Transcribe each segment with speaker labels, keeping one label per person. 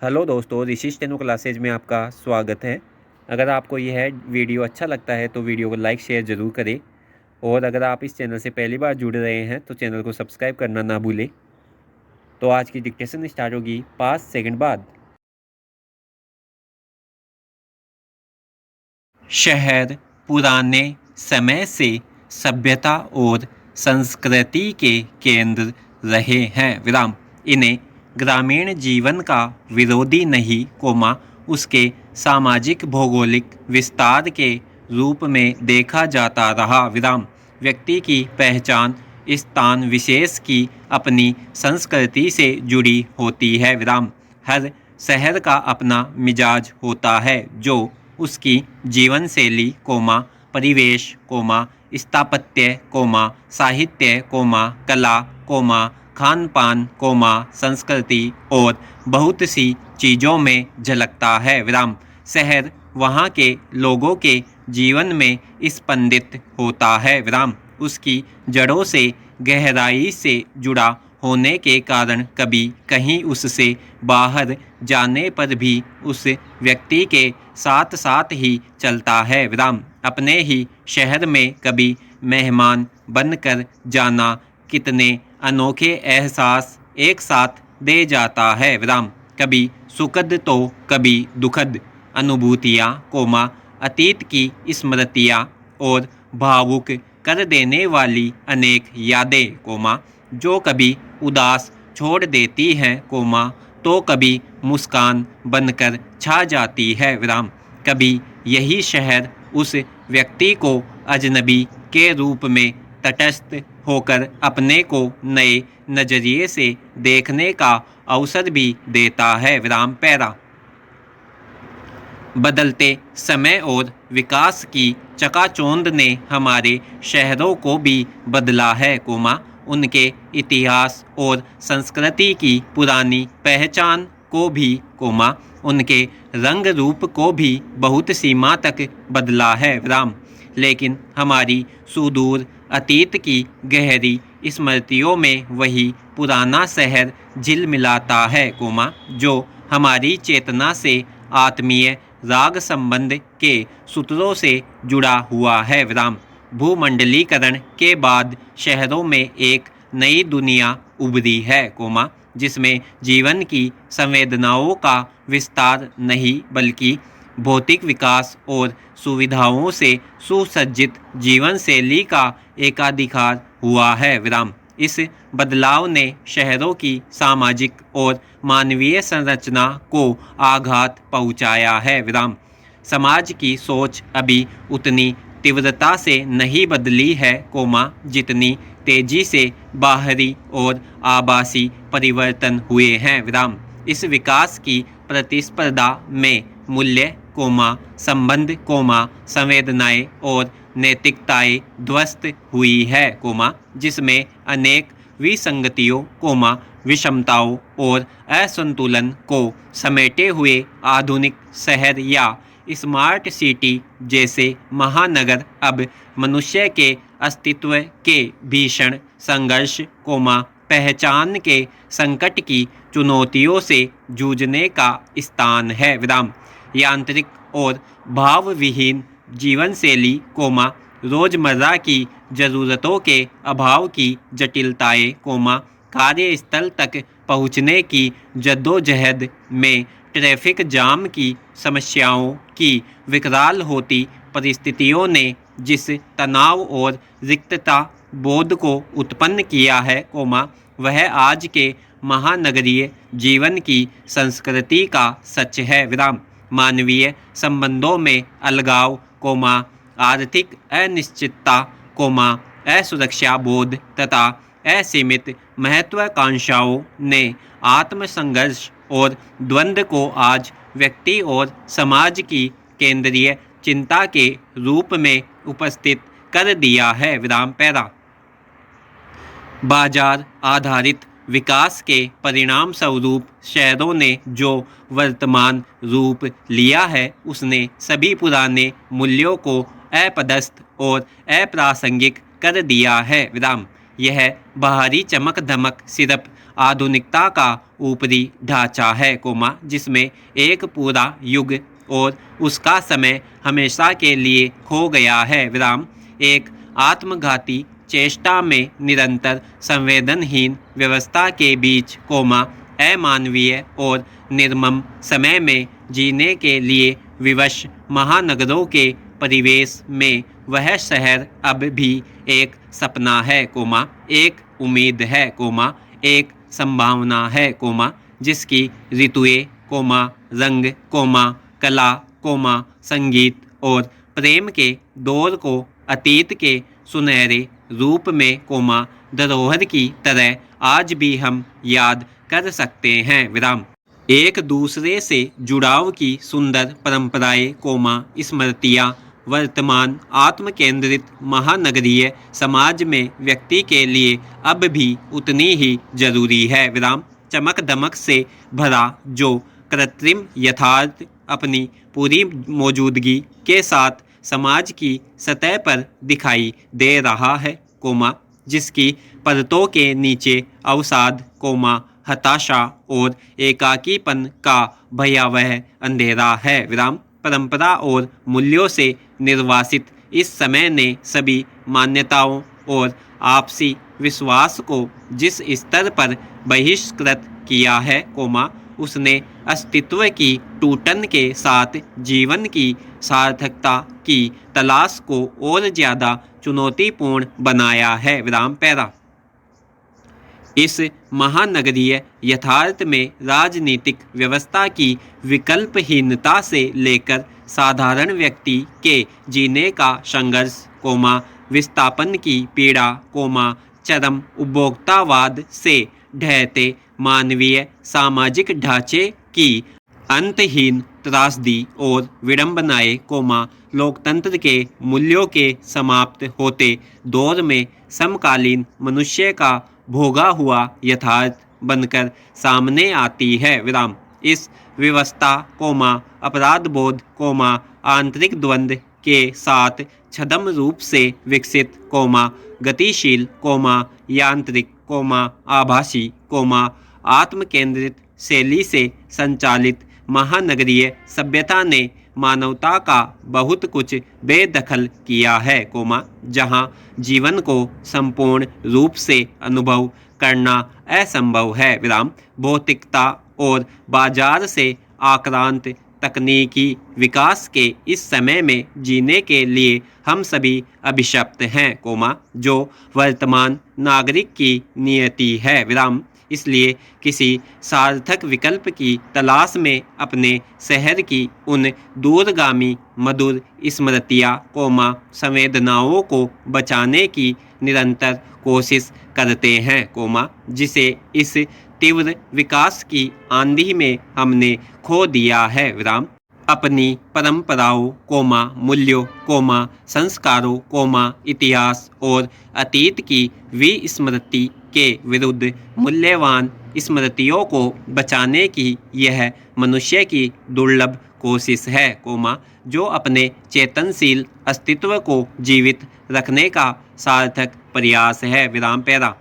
Speaker 1: Hello दोस्तों, ऋषि steno classes में आपका स्वागत है। अगर आपको यह वीडियो अच्छा लगता है तो वीडियो को लाइक शेयर ज़रूर करें। और अगर आप इस चैनल से पहली बार जुड़ रहे हैं तो चैनल को सब्सक्राइब करना ना भूलें। तो आज की डिक्टेशन स्टार्ट होगी 5 सेकंड बाद। शहर पुराने समय से सभ्यता और संस्कृति के केंद्र रहे हैं विराम। इन्हें ग्रामीण जीवन का विरोधी नहीं उसके सामाजिक भौगोलिक विस्तार के रूप में देखा जाता रहा विराम। व्यक्ति की पहचान स्थान विशेष की अपनी संस्कृति से जुड़ी होती है विराम। हर शहर का अपना मिजाज होता है जो उसकी जीवन शैली परिवेश स्थापत्य साहित्य कला खान पान संस्कृति और बहुत सी चीज़ों में झलकता है विराम। शहर वहाँ के लोगों के जीवन में स्पंदित होता है विराम। उसकी जड़ों से गहराई से जुड़ा होने के कारण कभी कहीं उससे बाहर जाने पर भी उस व्यक्ति के साथ साथ ही चलता है विराम। अपने ही शहर में कभी मेहमान बनकर जाना कितने अनोखे एहसास एक साथ दे जाता है विराम। कभी सुखद तो कभी दुखद अनुभूतियाँ अतीत की स्मृतियाँ और भावुक कर देने वाली अनेक यादें जो कभी उदास छोड़ देती हैं तो कभी मुस्कान बनकर छा जाती है विराम। कभी यही शहर उस व्यक्ति को अजनबी के रूप में तटस्थ होकर अपने को नए नज़रिए से देखने का अवसर भी देता है विराम। पैरा बदलते समय और विकास की चकाचौंध ने हमारे शहरों को भी बदला है उनके इतिहास और संस्कृति की पुरानी पहचान को भी उनके रंग रूप को भी बहुत सीमा तक बदला है विराम। लेकिन हमारी सुदूर अतीत की गहरी स्मृतियों में वही पुराना शहर झिलमिलाता है जो हमारी चेतना से आत्मीय राग संबंध के सूत्रों से जुड़ा हुआ है विराम। भूमंडलीकरण के बाद शहरों में एक नई दुनिया उभरी है जिसमें जीवन की संवेदनाओं का विस्तार नहीं बल्कि भौतिक विकास और सुविधाओं से सुसज्जित जीवन शैली का एकाधिकार हुआ है विराम। इस बदलाव ने शहरों की सामाजिक और मानवीय संरचना को आघात पहुंचाया है विराम। समाज की सोच अभी उतनी तीव्रता से नहीं बदली है जितनी तेजी से बाहरी और आभासी परिवर्तन हुए हैं विराम। इस विकास की प्रतिस्पर्धा में मूल्य संबंध संवेदनाएं और नैतिकताएं ध्वस्त हुई है जिसमें अनेक विसंगतियों विषमताओं और असंतुलन को समेटे हुए आधुनिक शहर या स्मार्ट सिटी जैसे महानगर अब मनुष्य के अस्तित्व के भीषण संघर्ष पहचान के संकट की चुनौतियों से जूझने का स्थान है विराम। यांत्रिक और भावविहीन जीवन शैली रोजमर्रा की ज़रूरतों के अभाव की जटिलताएं कार्यस्थल तक पहुंचने की जद्दोजहद में ट्रैफिक जाम की समस्याओं की विकराल होती परिस्थितियों ने जिस तनाव और रिक्तता बोध को उत्पन्न किया है वह आज के महानगरीय जीवन की संस्कृति का सच है विराम। मानवीय संबंधों में अलगाव आर्थिक अनिश्चितता असुरक्षा बोध तथा असीमित महत्वाकांक्षाओं ने आत्मसंघर्ष और द्वंद्व को आज व्यक्ति और समाज की केंद्रीय चिंता के रूप में उपस्थित कर दिया है विराम। पैरा बाजार आधारित विकास के परिणाम स्वरूप शहरों ने जो वर्तमान रूप लिया है उसने सभी पुराने मूल्यों को अपदस्थ और अप्रासंगिक कर दिया है विराम। यह बाहरी चमक धमक सिर्फ आधुनिकता का ऊपरी ढांचा है, जिसमें एक पूरा युग और उसका समय हमेशा के लिए खो गया है, एक आत्मघाती चेष्टा में निरंतर संवेदनहीन व्यवस्था के बीच, अमानवीय और निर्मम समय में जीने के लिए विवश महानगरों के परिवेश में वह शहर अब भी एक सपना है, एक उम्मीद है, एक संभावना है, जिसकी ऋतुएं, रंग, कला, संगीत और प्रेम के दौर को अतीत के सुनहरे रूप में, धरोहर की तरह आज भी हम याद कर सकते हैं, एक दूसरे से जुड़ाव की सुंदर परंपराएं, स्मृतियाँ वर्तमान आत्मकेंद्रित महानगरीय समाज में व्यक्ति के लिए अब भी उतनी ही जरूरी है, चमक दमक से भरा जो कृत्रिम यथार्थ अपनी पूरी मौजूदगी के साथ समाज की सतह पर दिखाई दे रहा है, जिसकी परतों के नीचे अवसाद, हताशा और एकाकीपन का भयावह अंधेरा है, परंपरा और मूल्यों से निर्वासित इस समय ने सभी मान्यताओं और आपसी विश्वास को जिस स्तर पर बहिष्कृत किया है, उसने अस्तित्व की टूटन के साथ जीवन की सार्थकता की तलाश को और ज़्यादा चुनौतीपूर्ण बनाया है, पैरा। इस महानगरीय यथार्थ में राजनीतिक व्यवस्था की विकल्पहीनता से लेकर साधारण व्यक्ति के जीने का संघर्ष, विस्थापन की पीड़ा, चरम उपभोक्तावाद से ढहते मानवीय सामाजिक ढांचे की अंतहीन त्रासदी और विडंबनाएं, लोकतंत्र के मूल्यों के समाप्त होते दौर में समकालीन मनुष्य का भोगा हुआ यथार्थ बनकर सामने आती है, इस व्यवस्था, अपराध बोध, आंतरिक द्वंद्व के साथ छद्म रूप से विकसित, गतिशील, यांत्रिक, आभासी, आत्मकेंद्रित शैली से संचालित महानगरीय सभ्यता ने मानवता का बहुत कुछ बेदखल किया है, जहां जीवन को संपूर्ण रूप से अनुभव करना असंभव है, भौतिकता और बाजार से आक्रांत तकनीकी विकास के इस समय में जीने के लिए हम सभी अभिशप्त हैं, जो वर्तमान नागरिक की नियति है, इसलिए किसी सार्थक विकल्प की तलाश में अपने शहर की उन दूरगामी मधुर स्मृतियाँ, संवेदनाओं को बचाने की निरंतर कोशिश करते हैं, जिसे इस तीव्र विकास की आंधी में हमने खो दिया है, अपनी परंपराओं, मूल्यों, संस्कारों, इतिहास और अतीत की विस्मृति के विरुद्ध मूल्यवान स्मृतियों को बचाने की यह मनुष्य की दुर्लभ कोशिश है, जो अपने चेतनशील अस्तित्व को जीवित रखने का सार्थक प्रयास है, पैरा।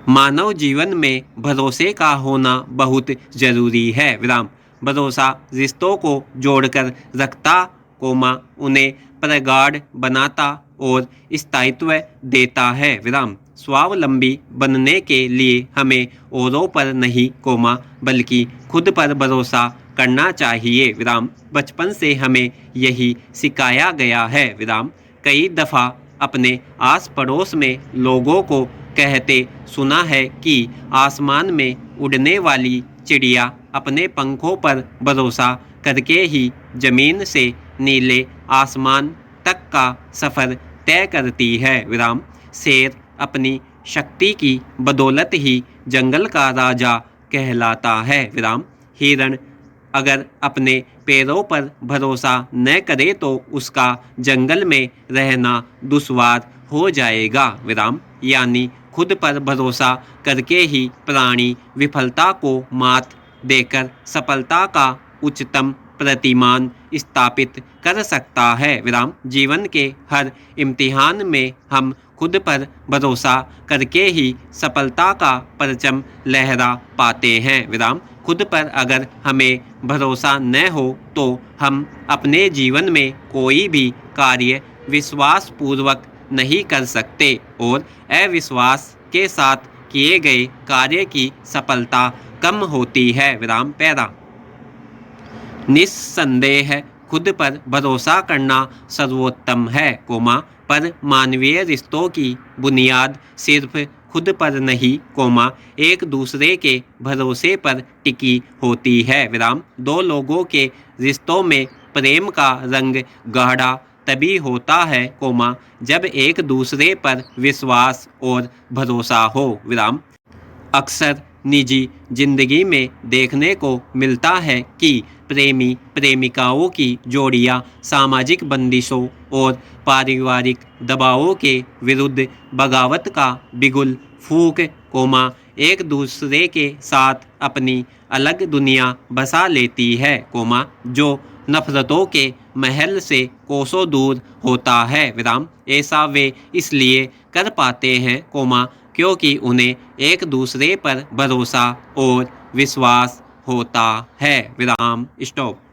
Speaker 1: मानव जीवन में भरोसे का होना बहुत जरूरी है, भरोसा रिश्तों को जोड़कर रखता, उन्हें प्रगाढ़ बनाता और स्थायित्व देता है, स्वावलंबी बनने के लिए हमें औरों पर नहीं, बल्कि खुद पर भरोसा करना चाहिए, बचपन से हमें यही सिखाया गया है, कई दफ़ा अपने आस पड़ोस में लोगों को कहते सुना है कि आसमान में उड़ने वाली चिड़िया अपने पंखों पर भरोसा करके ही जमीन से नीले आसमान तक का सफ़र तय करती है, शेर अपनी शक्ति की बदौलत ही जंगल का राजा कहलाता है, हिरण अगर अपने पैरों पर भरोसा न करे तो उसका जंगल में रहना दुश्वार हो जाएगा, यानी खुद पर भरोसा करके ही प्राणी विफलता को मात देकर सफलता का उच्चतम प्रतिमान स्थापित कर सकता है, जीवन के हर इम्तिहान में हम खुद पर भरोसा करके ही सफलता का परचम लहरा पाते हैं। विराम। खुद पर अगर हमें भरोसा न हो तो हम अपने जीवन में कोई भी कार्य विश्वास पूर्वक नहीं कर सकते और अविश्वास के साथ किए गए कार्य की सफलता कम होती है। विराम। पैरा। निस्संदेह खुद पर भरोसा करना सर्वोत्तम है, पर मानवीय रिश्तों की बुनियाद सिर्फ खुद पर नहीं, एक दूसरे के भरोसे पर टिकी होती है। विराम। दो लोगों के रिश्तों में प्रेम का रंग गहरा तभी होता है, जब एक दूसरे पर विश्वास और भरोसा हो। विराम। अक्सर निजी जिंदगी में देखने को मिलता है कि प्रेमी प्रेमिकाओं की जोड़ियां सामाजिक बंदिशों और पारिवारिक दबावों के विरुद्ध बगावत का बिगुल फूंक एक दूसरे के साथ अपनी अलग दुनिया बसा लेती है, जो नफरतों के महल से कोसों दूर होता है। विराम। ऐसा वे इसलिए कर पाते हैं, क्योंकि उन्हें एक दूसरे पर भरोसा और विश्वास होता है। विराम। स्टॉप।